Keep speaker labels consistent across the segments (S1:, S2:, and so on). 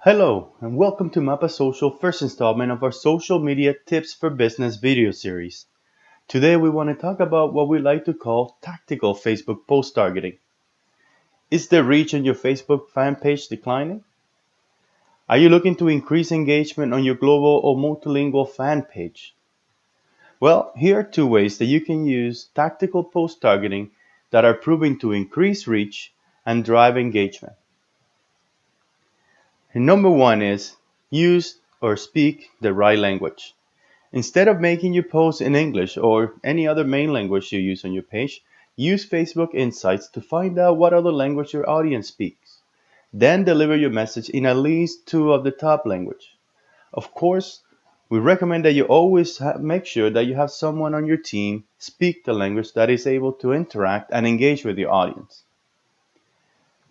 S1: Hello, and welcome to Mapa Social first installment of our social media tips for business video series. Today we want to talk about what we like to call tactical Facebook post targeting. Is the reach on your Facebook fan page declining? Are you looking to increase engagement on your global or multilingual fan page? Well, here are two ways that you can use tactical post targeting that are proving to increase reach and drive engagement. And number one is use or speak the right language. Instead of making your post in English or any other main language you use on your page, use Facebook Insights to find out what other language your audience speaks. Then deliver your message in at least two of the top language. Of course, we recommend that you always make sure that you have someone on your team speak the language that is able to interact and engage with your audience.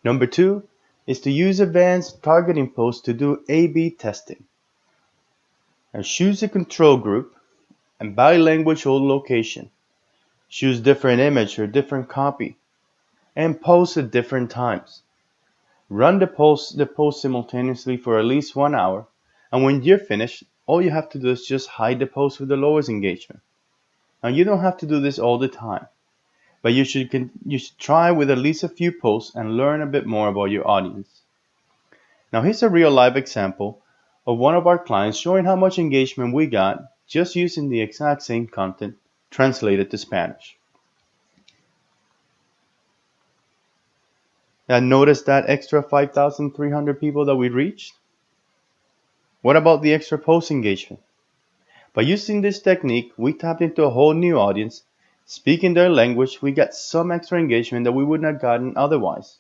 S1: Number two is to use advanced targeting posts to do A/B testing. Now choose a control group and by language or location. Choose different image or different copy and post at different times. Run the post simultaneously for at least 1 hour, and when you're finished, all you have to do is just hide the post with the lowest engagement. Now you don't have to do this all the time, but you should try with at least a few posts and learn a bit more about your audience. Now here's a real live example of one of our clients showing how much engagement we got just using the exact same content translated to Spanish. And notice that extra 5,300 people that we reached? What about the extra post engagement? By using this technique, we tapped into a whole new audience. Speaking their language, we got some extra engagement that we would not have gotten otherwise.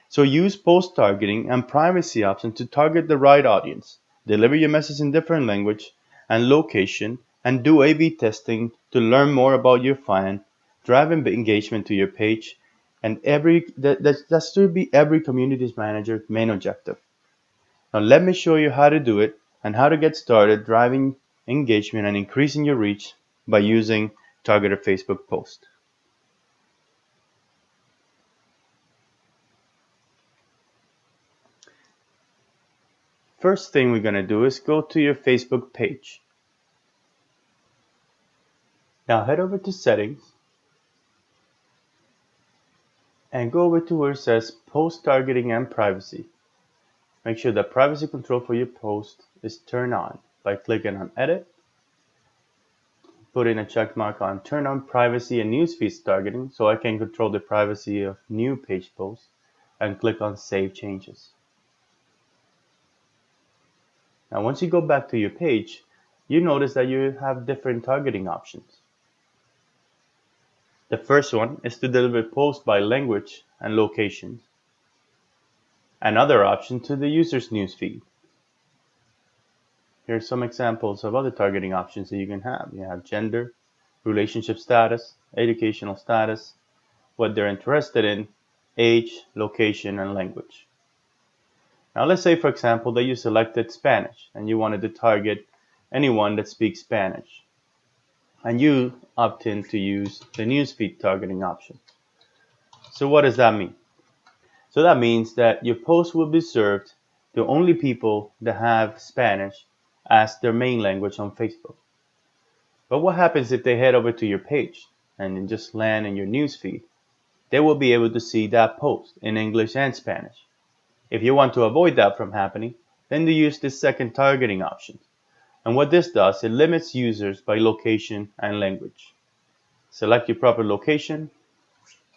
S1: So use post targeting and privacy options to target the right audience. Deliver your message in different language and location, and do A/B testing to learn more about your fan, drive engagement to your page, and that should be every community manager's main objective. Now let me show you how to do it and how to get started driving engagement and increasing your reach by using targeted Facebook posts. First thing we're going to do is go to your Facebook page. Now head over to settings and go over to where it says post targeting and privacy. Make sure that privacy control for your post is turned on by clicking on edit, put in a check mark on turn on privacy and newsfeed targeting so I can control the privacy of new page posts, and click on save changes. Now once you go back to your page, you notice that you have different targeting options. The first one is to deliver posts by language and location. Another option to the user's newsfeed. Here are some examples of other targeting options that you can have. You have gender, relationship status, educational status, what they're interested in, age, location, and language. Now let's say, for example, that you selected Spanish and you wanted to target anyone that speaks Spanish. And you opt in to use the newsfeed targeting option. So what does that mean? So that means that your post will be served to only people that have Spanish as their main language on Facebook. But what happens if they head over to your page and then just land in your newsfeed? They will be able to see that post in English and Spanish. If you want to avoid that from happening, then you use this second targeting option. And what this does, it limits users by location and language. Select your proper location,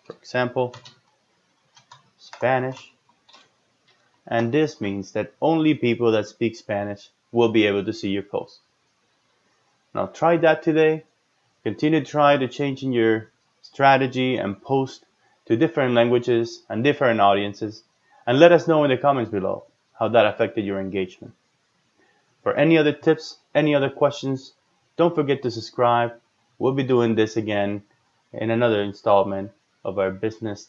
S1: for example, Spanish, and this means that only people that speak Spanish will be able to see your post. Now try that today. Continue to try to change in your strategy and post to different languages and different audiences, and let us know in the comments below how that affected your engagement. For any other tips, any other questions, don't forget to subscribe. We'll be doing this again in another installment of our business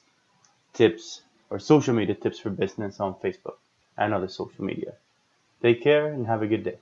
S1: tips or social media tips for business on Facebook and other social media. Take care and have a good day.